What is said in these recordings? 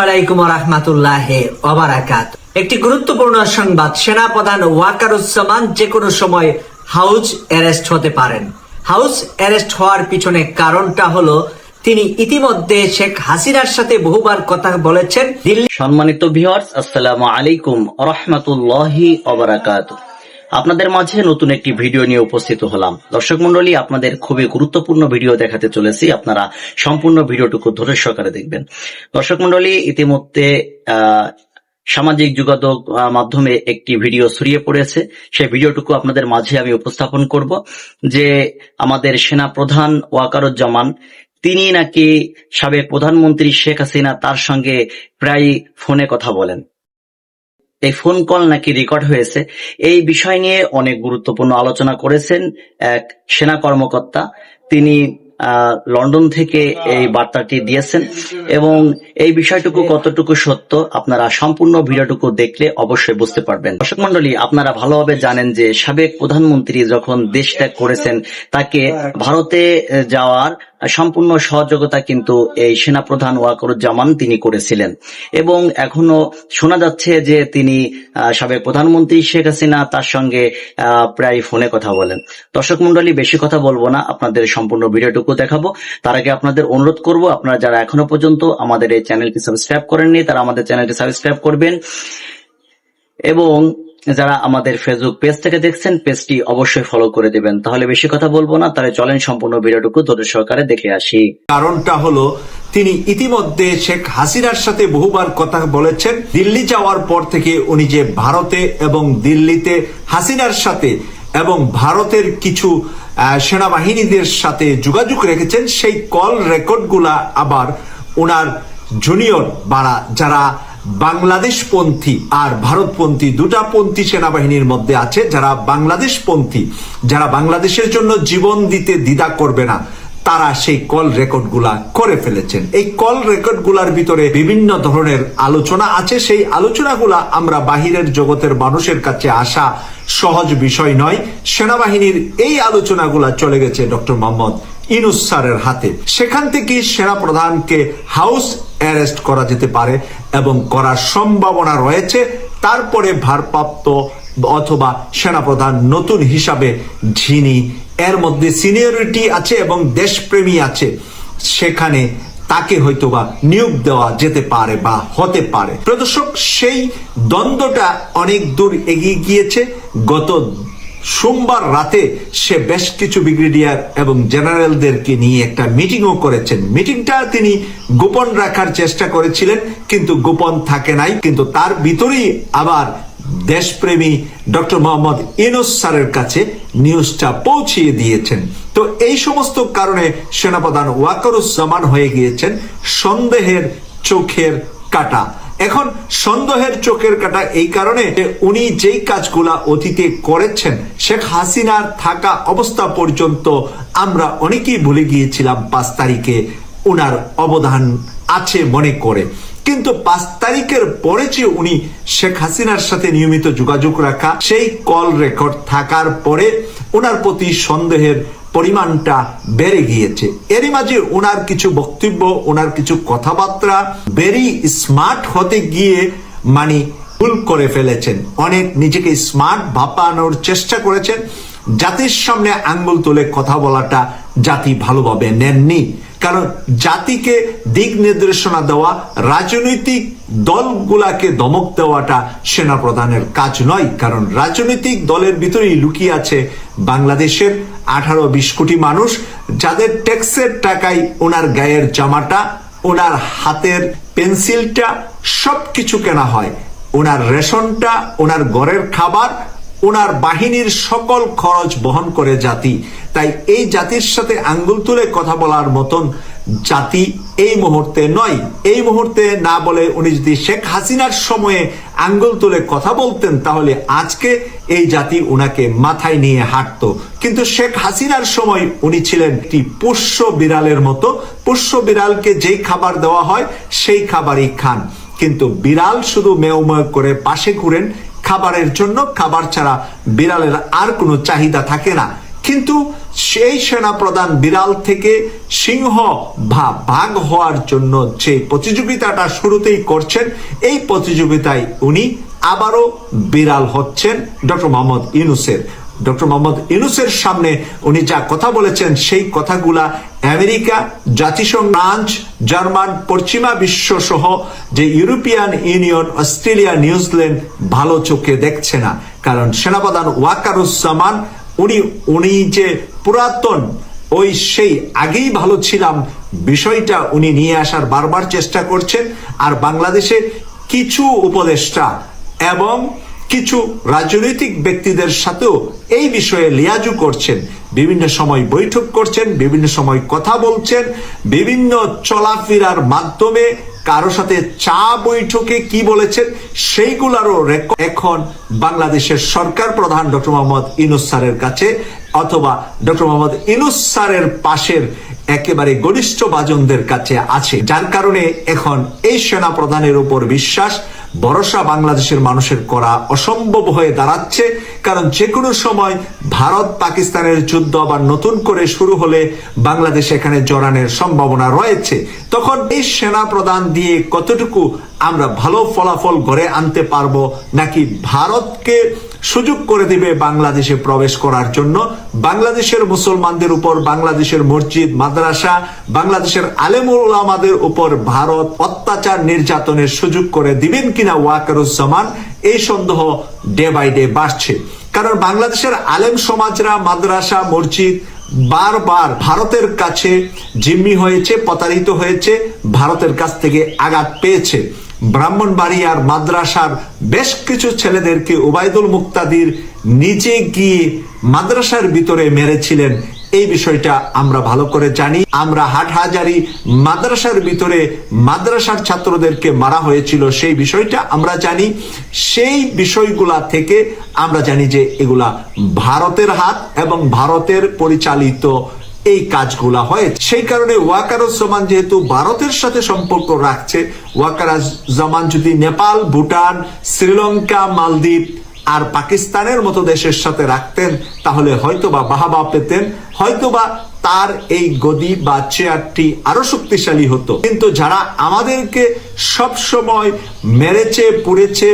আলাইকুম ওয়া রাহমাতুল্লাহি ওয়া বারাকাতুহু। একটি গুরুত্বপূর্ণ সংবাদ, সেনাপ্রধান ওয়াকারুজ্জামান যে কোনো সময় হাউস অ্যারেস্ট হতে পারেন। হাউস অ্যারেস্ট হওয়ার পিছনে কারণটা হলো তিনি ইতিমধ্যে শেখ হাসিনার সাথে বহুবার কথা বলেছেন। সম্মানিত ভিউয়ার্স, আসসালামু আলাইকুম ওয়া রাহমাতুল্লাহি ওয়া বারাকাতুহু। আপনাদের মাঝে নতুন একটি ভিডিও নিয়ে উপস্থিত হলাম। দর্শক মণ্ডলী, আপনাদের খুবই গুরুত্বপূর্ণ ভিডিও দেখাতে চলেছি, আপনারা সম্পূর্ণ ভিডিওটুকু ধৈর্য সহকারে দেখবেন। দর্শক মণ্ডলী, ইতিমধ্যে সামাজিক যোগাযোগ মাধ্যমে একটি ভিডিও ছড়িয়ে পড়েছে। সেই ভিডিওটুকু আপনাদের মাঝে আমি উপস্থাপন করব যে আমাদের সেনা প্রধান ওয়াকারুজ্জামান তিনি নাকি সাবেক প্রধানমন্ত্রী শেখ হাসিনা তার সঙ্গে প্রায় ফোনে কথা বলেন। এই ফোন কল নাকি রেকর্ড হয়েছে। এই বিষয় নিয়ে অনেক গুরুত্বপূর্ণ আলোচনা করেছেন এক সেনা কর্মকর্তা। তিনি লন্ডন থেকে এই বার্তাটি দিয়েছেন এবং এই বিষয়টুকু কতটুকু সত্য আপনারা সম্পূর্ণ ভিডিওটুকু দেখলে অবশ্যই বুঝতে পারবেন। দর্শক মণ্ডলী, আপনারা ভালোভাবে জানেন যে সাবেক প্রধানমন্ত্রী যখন দেশ ত্যাগ করেছেন তাকে ভারতে যাওয়ার সম্পূর্ণ সহযোগিতা কিন্তু এই সেনাপ্রধান ওয়াকারুজ্জামান তিনি করেছিলেন এবং এখনো শোনা যাচ্ছে যে তিনি সাবেক প্রধানমন্ত্রী শেখ হাসিনা তার সঙ্গে প্রায় ফোনে কথা বলেন। দর্শক মণ্ডলী, বেশি কথা বলবো না, আপনাদের সম্পূর্ণ ভিডিওটুকু দেখাবো। তার আগে আপনাদের অনুরোধ করব, আপনারা যারা এখনো পর্যন্ত আমাদের এই চ্যানেলটি সাবস্ক্রাইব করেননি তারা আমাদের চ্যানেলটি সাবস্ক্রাইব করবেন এবং যারা আমাদের ফেসবুক পেজ থেকে দেখছেন পেজটি অবশ্যই ফলো করে দিবেন। তাহলে বেশি কথা বলবো না, তাহলে চলেন সম্পূর্ণ ভিডিওটুকু ধৈর্য সহকারে দেখে আসি। কারণটা হলো তিনি ইতিমধ্যে শেখ হাসিনার সাথে বহুবার কথা বলেছেন। দিল্লি যাওয়ার পর থেকে উনি যে ভারতে এবং দিল্লিতে হাসিনার সাথে এবং ভারতের কিছু সেনাবাহিনীদের সাথে যোগাযোগ রেখেছেন, সেই কল রেকর্ডগুলা আবার ওনার জুনিয়র যারা বাংলাদেশপন্থী আর ভারতপন্থী দুটা পন্থী সেনাবাহিনীর মধ্যে আছে, যারা বাংলাদেশপন্থী, যারা বাংলাদেশের জন্য জীবন দিতে দ্বিধা করবে না, তারা সেই কল রেকর্ডগুলা করে ফেলেছেন। এই কল রেকর্ডগুলার ভিতরে বিভিন্ন ধরনের আলোচনা আছে। সেই আলোচনাগুলা আমরা বাহিরের জগতের মানুষের কাছে আসা সহজ বিষয় নয়। সেনাবাহিনীর এই আলোচনাগুলা চলে গেছে ডক্টর মোহাম্মদ ইউনূস স্যারের হাতে। সেখান থেকে সেনাপ্রধানকে হাউস অ্যারেস্ট করা যেতে পারে এবং করার সম্ভাবনা রয়েছে। তারপরে ভারপ্রাপ্ত অথবা সেনাপ্রধান নতুন হিসাবে যিনি এর মধ্যে সিনিয়রিটি আছে এবং দেশপ্রেমী আছে, সেখানে তাকে হয়তোবা নিয়োগ দেওয়া যেতে পারে বা হতে পারে। প্রদর্শক, সেই দ্বন্দ্বটা অনেক দূর এগিয়ে গিয়েছে। গত সোমবার রাতে সে বেশ কিছু ব্রিগেডিয়ার এবং জেনারেলদেরকে নিয়ে একটা মিটিংও করেছেন। মিটিংটা তিনি গোপন রাখার চেষ্টা করেছিলেন, কিন্তু গোপন থাকে নাই। কিন্তু তার ভিতরেই আবার দেশপ্রেমী ডক্টর মোহাম্মদ ইউনূস স্যারের কাছে নিউজটা পৌঁছিয়ে দিয়েছেন। তো এই সমস্ত কারণে সেনাপ্রধান ওয়াকারুজ্জামান হয়ে গিয়েছেন সন্দেহের চোখের কাঁটা। এখন সন্দেহের চোখের কাঁটা এই কারণে উনি যেই কাজগুলা অতীতে করেছেন, শেখ হাসিনার থাকা অবস্থা পর্যন্ত আমরা অনেকেই ভুলে গিয়েছিলাম 5 তারিখে উনার অবদান আছে মনে করে। কিন্তু 5 তারিখের পরে যে উনি শেখ হাসিনার সাথে নিয়মিত যোগাযোগ রাখা, সেই কল রেকর্ড থাকার পরে ওনার প্রতি সন্দেহের পরিমাণটা বেড়ে গিয়েছে। এরই মাঝে ওনার কিছু বক্তব্য, ওনার কিছু কথাবার্তা ভেরি স্মার্ট হতে গিয়ে ভুল করে ফেলেছেন। অনেক নিজেকে স্মার্ট ভাবানোর চেষ্টা করেছেন। জাতির সামনে আঙ্গুল তুলে কথা বলাটা জাতি ভালোভাবে নেননি। কারণ জাতিকে দিক নির্দেশনা দেওয়া, রাজনৈতিক দলগুলাকে ধমক দেওয়াটা সেনাপ্রধানের কাজ নয়। কারণ রাজনৈতিক দলের ভিতরেই লুকিয়ে আছে বাংলাদেশের 18-20 কোটি মানুষ, যাদের ট্যাক্সের টাকায় ওনার গায়ের জামাটা, ওনার হাতের পেন্সিলটা সবকিছু কেনা হয়, ওনার রেশনটা, ওনার ঘরের খাবার, ওনার বাহিনীর সকল খরচ বহন করে জাতি। তাই এই জাতির সাথে আঙ্গুল তুলে কথা বলার মতন জাতি এই মুহূর্তে নয়। এই মুহূর্তে না বলে উনি যদি শেখ হাসিনার সময়ে আঙ্গুল তুলে কথা বলতেন, তাহলে আজকে এই জাতি উনাকে মাথায় নিয়ে হাঁটতো। কিন্তু শেখ হাসিনার সময় উনি ছিলেন একটি পোষ্য বিড়ালের মতো। পোষ্য বিড়ালকে যেই খাবার দেওয়া হয় সেই খাবারই খান, কিন্তু বিড়াল শুধু মেও মেও করে পাশে ঘুরেন খাবারের জন্য। খাবার ছাড়া বিড়ালের আর কোনো চাহিদা থাকে না। কিন্তু সেই সেনাপ্রধান বিড়াল থেকে সিংহ বা বাঘ হওয়ার জন্য যে প্রতিযোগিতাটা শুরুতেই করছেন, এই প্রতিযোগিতায় উনি আবারও বিড়াল হচ্ছেন ডক্টর মোহাম্মদ ইউনূসের। ডক্টর মোহাম্মদ ইউনূসের সামনে উনি যা কথা বলেছেন, সেই কথাগুলা আমেরিকা, জাতিসংঘ, ফ্রান্স, জার্মান, পশ্চিমা বিশ্ব সহ যে ইউরোপিয়ান ইউনিয়ন, অস্ট্রেলিয়া, নিউজিল্যান্ড ভালো চোখে দেখছে না। কারণ সেনাপ্রধান ওয়াকারুজ্জামান উনি যে পুরাতন ওই সেই আগেই ভালো ছিলাম বিষয়টা উনি নিয়ে আসার বারবার চেষ্টা করছেন। আর বাংলাদেশে কিছু উপদেষ্টা এবং কিছু রাজনৈতিক ব্যক্তিদের সাথেও এই বিষয়ে লিয়াজু করছেন, বিভিন্ন সময় বৈঠক করছেন, বিভিন্ন সময় কথা বলছেন, বিভিন্ন চলাফেরার মাধ্যমে কারো সাথে চা বৈঠকে কি বলেছেন সেইগুলারও রেকর্ড এখন বাংলাদেশের সরকার প্রধান ডক্টর মোহাম্মদ ইউনূস স্যারের কাছে, অথবা ডক্টর মোহাম্মদ ইউনূস স্যারের পাশের একেবারে ঘনিষ্ঠ বাজনদের কাছে আছে। যার কারণে এখন এই সেনা প্রধানের উপর বিশ্বাস, ভরসা বাংলাদেশের মানুষের করা অসম্ভব হয়ে দাঁড়াচ্ছে। কারণ যে কোনো সময় ভারত পাকিস্তানের যুদ্ধ আবার নতুন করে শুরু হলে বাংলাদেশ এখানে জড়ানোর সম্ভাবনা রয়েছে। তখন এই সেনা প্রধান দিয়ে কতটুকু আমরা ভালো ফলাফল গড়ে আনতে পারবো, নাকি ভারতকে সুযোগ করে দিবে বাংলাদেশে প্রবেশ করার জন্য, বাংলাদেশের মুসলমানদের উপর, বাংলাদেশের মসজিদ মাদ্রাসা, বাংলাদেশের আলেম ওলামাদের উপর ভারত অত্যাচার নির্যাতনের সুযোগ করে দিবেন কিনা ওয়াকারুজ্জামান, এই সন্দেহ ডে বাই ডে বাড়ছে। কারণ বাংলাদেশের আলেম সমাজরা মাদ্রাসা মসজিদ বারবার ভারতের কাছে জিম্মি হয়েছে, প্রতারিত হয়েছে, ভারতের কাছ থেকে আঘাত পেয়েছে। ব্রাহ্মণবাড়িয়ার মাদ্রাসার বেশ কিছু ছেলেদেরকে ওবায়দুল মুক্তাদির নিজে গিয়ে মাদ্রাসার ভিতরে মেরেছিলেন, এই বিষয়টা আমরা ভালো করে জানি। আমরা হাটহাজারি মাদ্রাসার ভিতরে মাদ্রাসার ছাত্রদেরকে মারা হয়েছিল, সেই বিষয়টা আমরা জানি। সেই বিষয়গুলা থেকে আমরা জানি যে এগুলা ভারতের হাত এবং ভারতের পরিচালিত এই কাজগুলা হয়। সেই কারণে ওয়াকারুজ্জামান যেহেতু ভারতের সাথে সম্পর্ক রাখছে, ওয়াকারুজ্জামান যদি নেপাল, ভুটান, শ্রীলঙ্কা, মালদ্বীপ আর পাকিস্তানের মতো দেশের সাথে রাখতেন, তাহলে হয়তোবা বাহাবা পেতেন, হয়তোবা তার এই গদি বা চেয়ারটি আরো শক্তিশালী হতো। কিন্তু যারা আমাদেরকে সব সময় মেরেছে, পুড়েছে,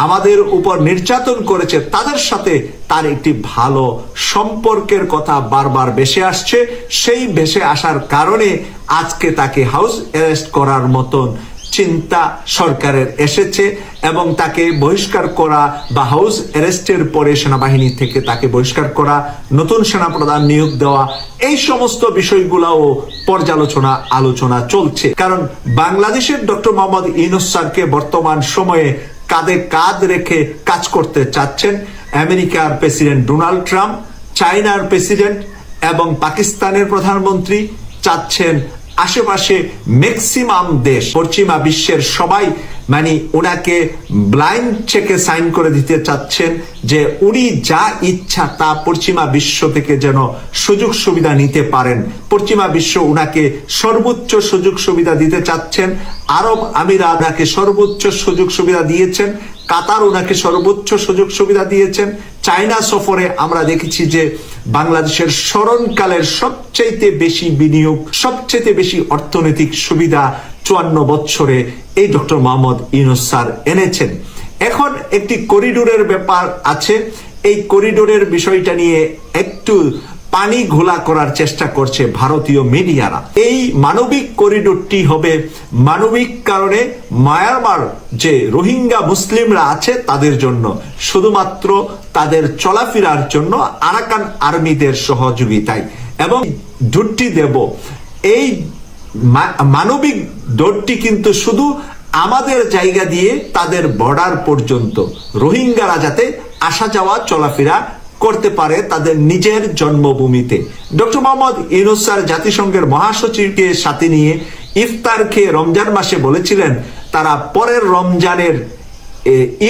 আমাদের উপর নির্যাতন করেছে, তাদের সাথে তার একটি ভালো সম্পর্কের কথা বারবার ভেসে আসছে। সেই ভেসে আসার কারণে আজকে তাকে হাউস অ্যারেস্ট করার মতন চিন্তা সরকারের এসেছে এবং তাকে বহিষ্কার করা বা হাউস অ্যারেস্টের পরে সেনাবাহিনী থেকে তাকে বহিষ্কার করা, নতুন সেনাপ্রধান নিয়োগ দেওয়া, এই সমস্ত বিষয়গুলাও পর্যালোচনা আলোচনা চলছে। কারণ বাংলাদেশের ডক্টর মোহাম্মদ ইউনূস স্যারকে বর্তমান সময়ে কাঁধে কাঁধ রেখে কাজ করতে চাচ্ছেন আমেরিকার প্রেসিডেন্ট ডোনাল্ড ট্রাম্প, চায়নার প্রেসিডেন্ট এবং পাকিস্তানের প্রধানমন্ত্রী চাচ্ছেন আশেপাশে ম্যাক্সিমাম দেশ, পশ্চিমা বিশ্বের সবাই মানে ওনাকে ব্লাইন্ড চেকে সাইন করে দিতে চাচ্ছেন যে উনি যা ইচ্ছা তা পশ্চিমা বিশ্ব থেকে যেন সুযোগ সুবিধা নিতে পারেন। পশ্চিমা বিশ্ব উনাকে সর্বোচ্চ সুযোগ সুবিধা দিতে চাচ্ছেন। আরব আমিরাত ওনাকে সর্বোচ্চ সুযোগ সুবিধা দিয়েছেন, কাতার ওনাকে সর্বোচ্চ সুযোগ সুবিধা দিয়েছেন। চায়না সফরে আমরা দেখেছি যে বাংলাদেশের স্মরণকালের সবচেয়ে বেশি বিনিয়োগ, সবচেয়ে বেশি অর্থনৈতিক সুবিধা 54 বছরে এই ডক্টর মোহাম্মদ ইউনূস স্যার এনেছেন। এখন একটি করিডোরের ব্যাপার আছে, এই করিডোরের বিষয়টা নিয়ে একটু পানি ঘোলা করার চেষ্টা করছে ভারতীয় মিডিয়ারা। এই মানবিক করিডোরটি হবে মানবিক কারণে মায়ানমার যে রোহিঙ্গা মুসলিমরা আছে তাদের জন্য, শুধুমাত্র তাদের চলাফেরার জন্য আরাকান আর্মিদের সহযোগিতায়, এবং ডোরটি দেব এই মানবিক ডোরটি কিন্তু শুধু আমাদের জায়গা দিয়ে তাদের বর্ডার পর্যন্ত রোহিঙ্গারা যাতে আসা যাওয়া চলাফেরা করতে পারে তাদের নিজের জন্মভূমিতে। ডক্টর মোহাম্মদ ইউনূস স্যার জাতিসংঘের মহাসচিবকে সাথে নিয়ে ইফতার খেয়ে রমজান মাসে বলেছিলেন তারা পরের রমজানের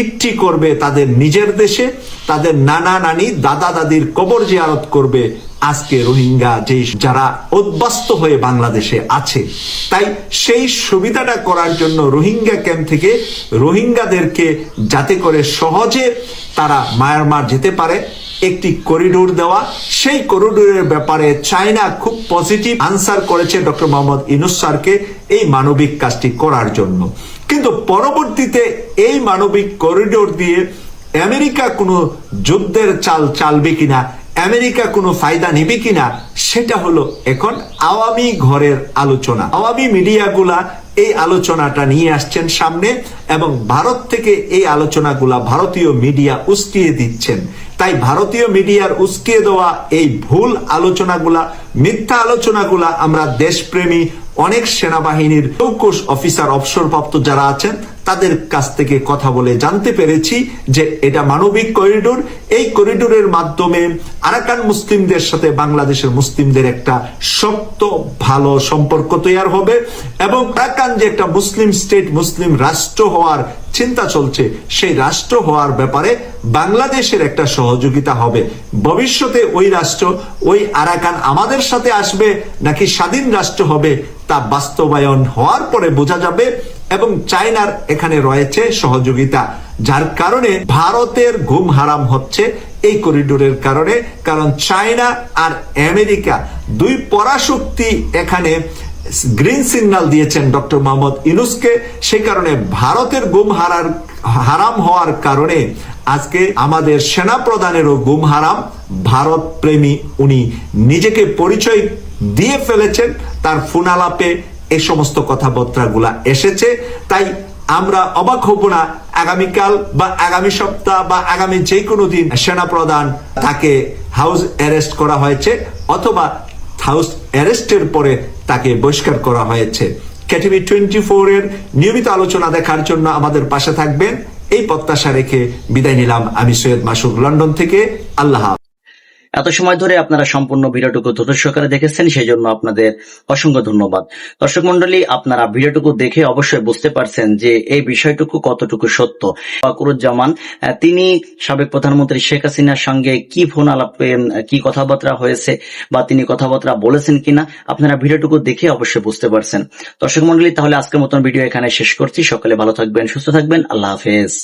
ঈদটি করবে তাদের নিজের দেশে, তাদের নানা নানি দাদা দাদির কবর জিয়ারত করবে আজকে রোহিঙ্গা যে যারা উদ্বাস্ত হয়ে বাংলাদেশে আছে, তাই সেই সুবিধাটা করার জন্য রোহিঙ্গা ক্যাম্প থেকে রোহিঙ্গাদেরকে যাতে করে সহজে তারা মায়ানমার যেতে পারে একটি করিডোর দেওয়া, সেই করিডোরের ব্যাপারে চায়না খুব পজিটিভ আনসার করেছে ডক্টর মোহাম্মদ ইউনূস স্যারকে এই মানবিক কাজটি করার জন্য। কিন্তু পরবর্তীতে এই মানবিক করিডোর দিয়ে আমেরিকা কোনো যুদ্ধের চাল চালবে কিনা, আমেরিকা কোনো ফায়দা নেবে কিনা, সেটা হলো এখন আওয়ামী ঘরের আলোচনা। আওয়ামী মিডিয়াগুলা এই আলোচনাটা নিয়ে আসছেন সামনে এবং ভারত থেকে এই আলোচনাগুলা ভারতীয় মিডিয়া উস্কিয়ে দিচ্ছেন। তাই ভারতীয় মিডিয়ার উস্কিয়ে দেওয়া এই ভুল আলোচনাগুলা, মিথ্যা আলোচনাগুলা আমরা দেশপ্রেমী অনেক সেনাবাহিনীর চৌকস অফিসার অবসরপ্রাপ্ত যারা আছেন তাদের কাছ থেকে কথা বলে জানতে পেরেছি যে এটা মানবিক করিডোর। এই করিডোরের মাধ্যমে আরাকান মুসলিমদের সাথে বাংলাদেশের মুসলিমদের একটা শক্ত ভালো সম্পর্ক তৈরি হবে এবং আরাকান যে একটা মুসলিম স্টেট, মুসলিম রাষ্ট্র হওয়ার চিন্তা চলছে, সেই রাষ্ট্র হওয়ার ব্যাপারে বাংলাদেশের একটা সহযোগিতা হবে। ভবিষ্যতে ওই রাষ্ট্র, ওই আরাকান আমাদের সাথে আসবে নাকি স্বাধীন রাষ্ট্র হবে তা বাস্তবায়ন হওয়ার পরে বোঝা যাবে এবং চায়নার এখানে রয়েছে সহযোগিতা, যার কারণে ভারতের ঘুম হারাম হচ্ছে এই করিডোরের কারণে। কারণ চায়না আর আমেরিকা দুই পরাশক্তি এখানে গ্রিন সিগন্যাল দিয়েছেন ডক্টর মোহাম্মদ ইউনূসকে। সেই কারণে ভারতের ঘুম হারাম হওয়ার কারণে আজকে আমাদের সেনা প্রধানেরও ঘুম হারাম। ভারত প্রেমী উনি নিজেকে পরিচয় দিয়ে ফেলেছেন, তার ফোন আলাপে এই সমস্ত কথাবার্তাগুলা এসেছে। তাই আমরা অবাক হব না আগামীকাল বা আগামী সপ্তাহ বা আগামী যে কোনো দিন সেনা প্রধান তাকে হাউস অ্যারেস্ট করা হয়েছে অথবা হাউস অ্যারেস্টের পরে তাকে বহিষ্কার করা হয়েছে। কেটিভি 24 এর নিয়মিত আলোচনা দেখার জন্য আমাদের পাশে থাকবেন এই প্রত্যাশা রেখে বিদায় নিলাম আমি সৈয়দ মাসুক লন্ডন থেকে। আল্লাহ হাফেজ। এত সময় ধরে আপনারা সম্পূর্ণ ভিডিওটুকু ধৈর্য সহকারে দেখেছেন, সেই জন্য আপনাদের অসংখ্য ধন্যবাদ। দর্শক মন্ডলী, আপনারা ভিডিওটুকু দেখে অবশ্যই বুঝতে পারছেন যে এই বিষয়টুকু কতটুকু সত্য। ওয়াকারুজ্জামান তিনি সাবেক প্রধানমন্ত্রী শেখ হাসিনার সঙ্গে কি ফোন আলাপে কি কথাবার্তা হয়েছে বা তিনি কথাবার্তা বলেছেন কিনা আপনারা ভিডিওটুকু দেখে অবশ্যই বুঝতে পারছেন। দর্শক মন্ডলী, তাহলে আজকের মতন ভিডিও এখানে শেষ করছি। সকলে ভালো থাকবেন, সুস্থ থাকবেন। আল্লাহ হাফেজ।